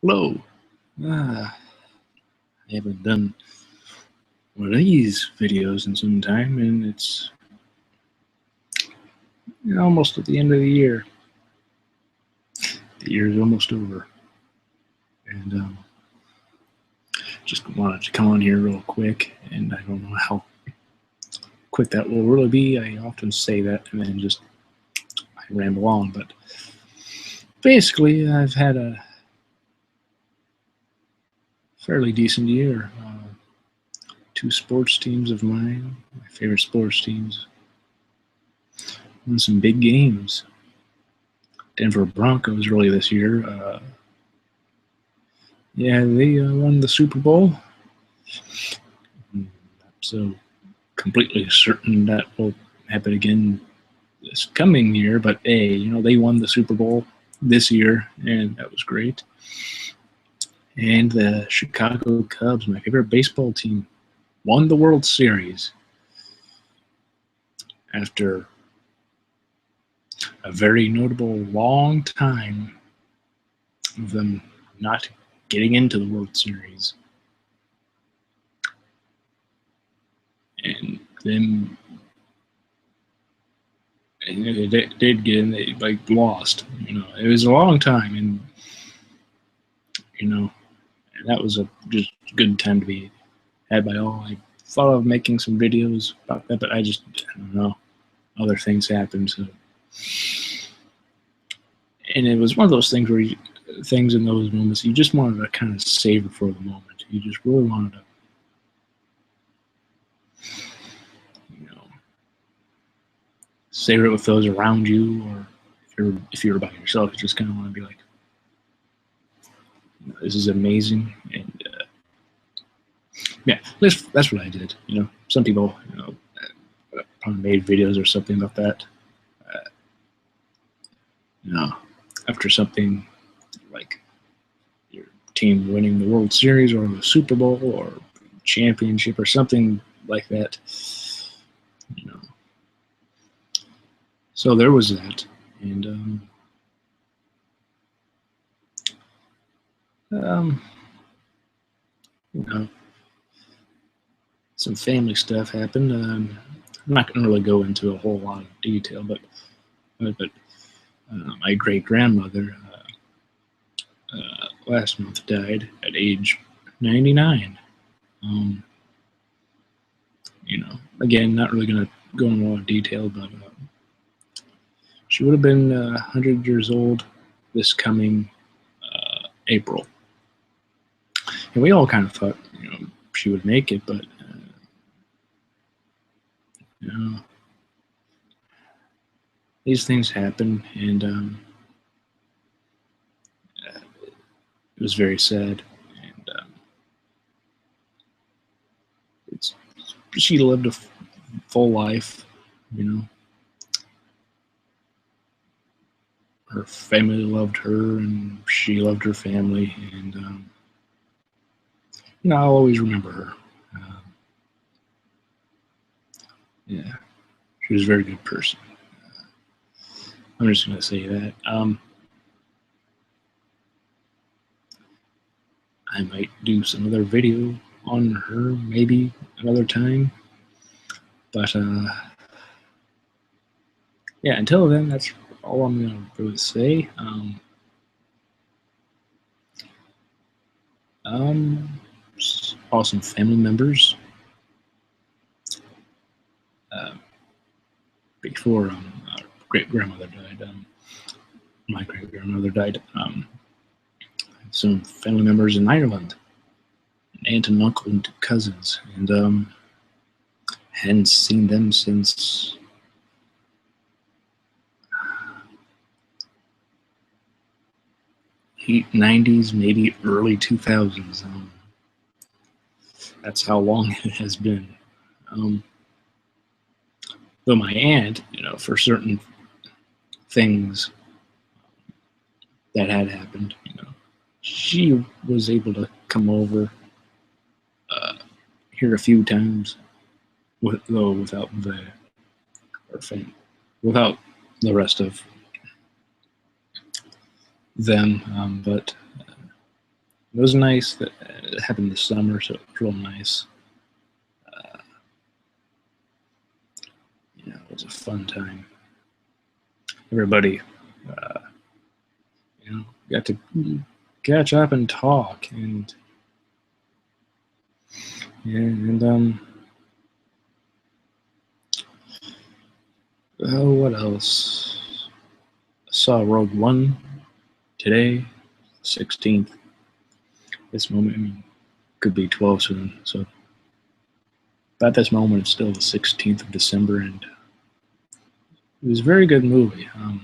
Hello. I haven't done one of these videos in some time, and it's almost at the end of the year. The year is almost over, and just wanted to come on here real quick. And I don't know how quick that will really be. I often say that, and then just I ramble on. But basically, I've had a fairly decent year. Two sports teams of mine, my favorite sports teams, won some big games. Denver Broncos really this year. They won the Super Bowl. So completely certain that will happen again this coming year. But hey, they won the Super Bowl this year, and that was great. And the Chicago Cubs, my favorite baseball team, won the World Series after a very notable long time of them not getting into the World Series. And then they did get in, they lost. It was a long time, and that was a just good time to be had by all. I thought of making some videos about that, but I don't know. Other things happened, so. And it was one of those things where things in those moments, you just wanted to kind of savor for the moment. You just really wanted to, savor it with those around you, or if you're by yourself, you just kind of want to be like, this is amazing. And yeah, that's what I did. Some people, probably made videos or something about that. After something like your team winning the World Series or the Super Bowl or championship or something like that, So there was that, and some family stuff happened. I'm not going to really go into a whole lot of detail, but my great-grandmother last month died at age 99. Again, not really going to go into a lot of detail, but she would have been 100 years old this coming April. And we all kind of thought, she would make it, but these things happen, and it was very sad. And she lived a full life, Her family loved her, and she loved her family, and I'll always remember her. Yeah, she was a very good person. I'm just going to say that. I might do some other video on her maybe another time. But yeah, until then, that's all I'm going to really say. Awesome family members. Before our great-grandmother died, my great-grandmother died, some family members in Ireland, an aunt and uncle and two cousins, and hadn't seen them since late 90s, maybe early 2000s. That's how long it has been. Though my aunt, for certain things that had happened, she was able to come over here a few times, though without without the rest of them. But It was nice. That it happened this summer, so it was real nice. It was a fun time. Everybody, uh, got to catch up and talk, and what else? I saw Rogue One today, 16th. This moment, I mean, could be 12 soon. So, but at this moment, it's still the 16th of December, and it was a very good movie. I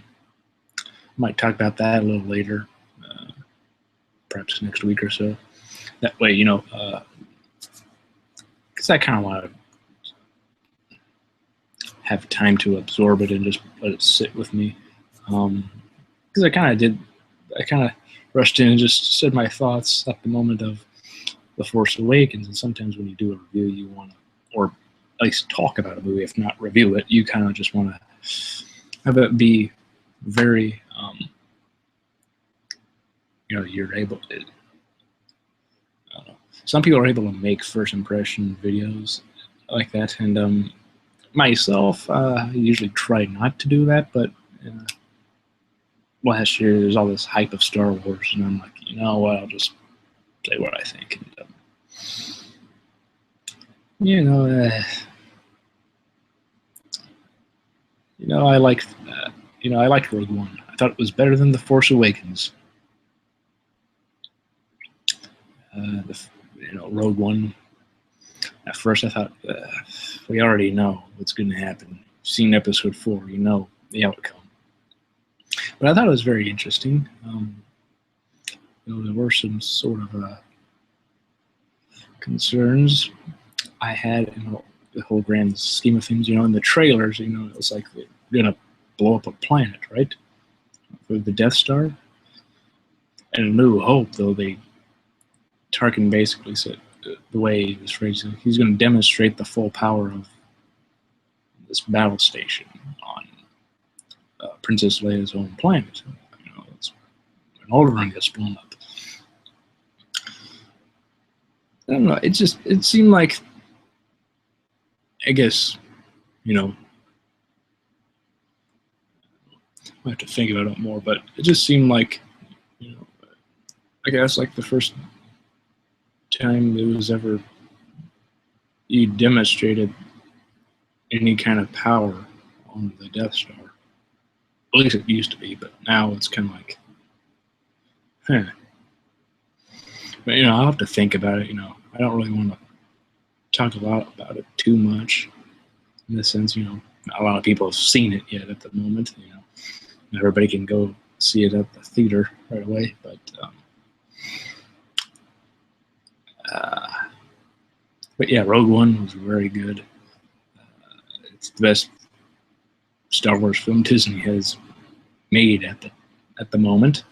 might talk about that a little later, perhaps next week or so. That way, because I kind of want to have time to absorb it and just let it sit with me. Because I kind of rushed in and just said my thoughts at the moment of The Force Awakens. And sometimes when you do a review, you want to, or at least talk about a movie, if not review it, you kind of just want to have it be very, you're able to, I don't know. Some people are able to make first impression videos like that. And myself, I usually try not to do that, but last year there's all this hype of Star Wars, and I'm like, you know what, I'll just say what I think. And, I liked Rogue One. I thought it was better than The Force Awakens. Rogue One. At first, I thought we already know what's going to happen. You've seen Episode 4, you know the outcome. But I thought it was very interesting. There were some sort of concerns I had in the whole grand scheme of things. In the trailers, it was like they're going to blow up a planet, right? For the Death Star. And in New Hope, though, Tarkin basically said, the way he was phrased, he's going to demonstrate the full power of this battle station on Princess Leia's own planet. It's an Alderaan gets blown up. I don't know. It seemed like, I guess, I have to think about it more, but it just seemed like, I guess like the first time it was ever you demonstrated any kind of power on the Death Star. At least it used to be, but now it's kind of like, But, I'll have to think about it. I don't really want to talk a lot about it too much in the sense, not a lot of people have seen it yet at the moment. Everybody can go see it at the theater right away, but yeah, Rogue One was very good. It's the best Star Wars film Disney has made at the moment.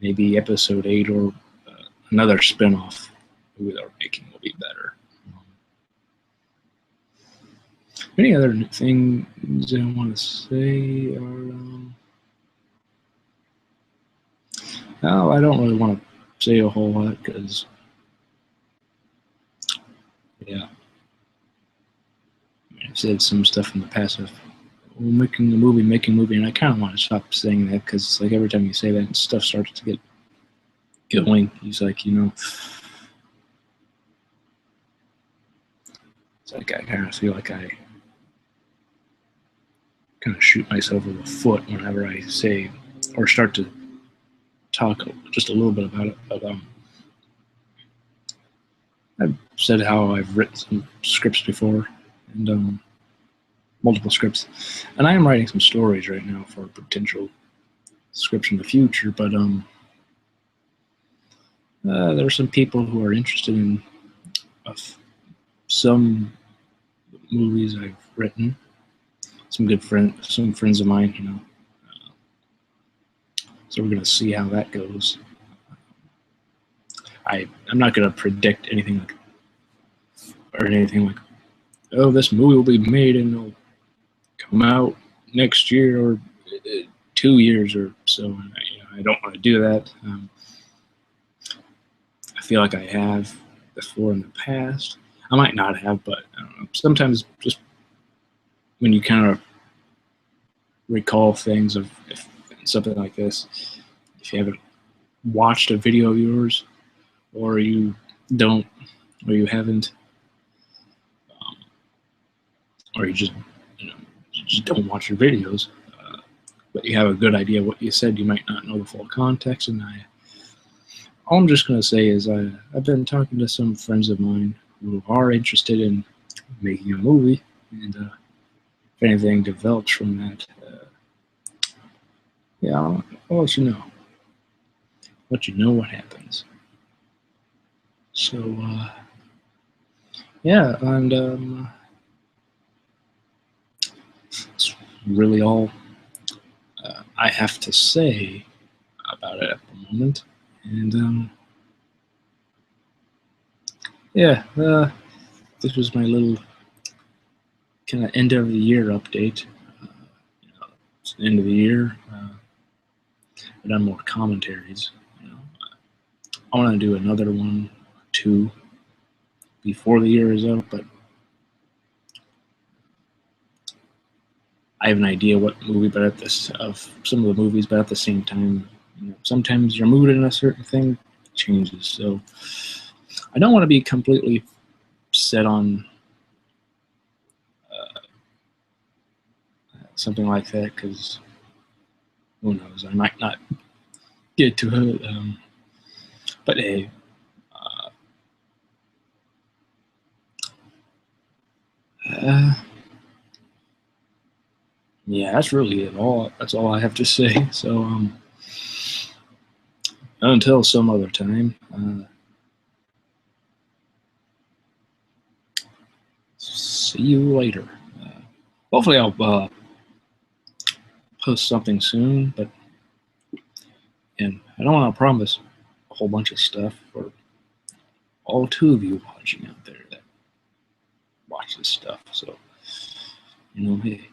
Maybe Episode 8 or another spin-off movie they're making will be better. Any other things I want to say I don't really want to say a whole lot because, I've said some stuff in the past of making a movie, and I kind of want to stop saying that because it's like every time you say that, stuff starts to get going. He's like, it's like I kind of feel like I kind of shoot myself in the foot whenever I say or start to talk just a little bit about it. But I've said how I've written some scripts before, and multiple scripts, and I am writing some stories right now for potential scripts in the future. But there are some people who are interested in some movies I've written. Some friends of mine, so we're gonna see how that goes. I'm not gonna predict anything like, oh, this movie will be made and it'll come out next year or 2 years or so. I don't want to do that. feel like I have before in the past. I might not have, but I don't know. Sometimes just when you kind of recall things of if something like this, if you haven't watched a video of yours, or you don't, or you haven't, um, or you just don't watch your videos, but you have a good idea of what you said, you might not know the full context. And all I'm just going to say is I've been talking to some friends of mine who are interested in making a movie, and if anything develops from that, yeah, I'll let you know. Let you know what happens. So, yeah, and it's really all I have to say about it at the moment. And yeah, this was my little kind of end of the year update. You know, it's the end of the year. I've done more commentaries. You know, I want to do another one, or two, before the year is out, but I have an idea what movie, but at this of some of the movies, but at the same time, sometimes your mood in a certain thing changes. So I don't want to be completely set on something like that, because who knows, I might not get to it. But hey, uh, uh, yeah, that's really it. That's all I have to say. So until some other time, see you later. Hopefully, I'll post something soon. But and I don't want to promise a whole bunch of stuff for all two of you watching out there that watch this stuff. So hey,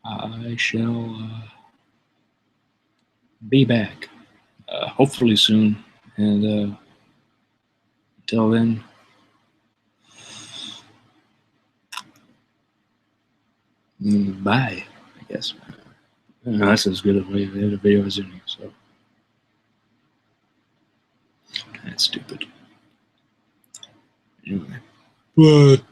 I shall be back hopefully soon. And until then, bye, I guess. That's as good a way to end a video as any, so that's stupid. Anyway. What?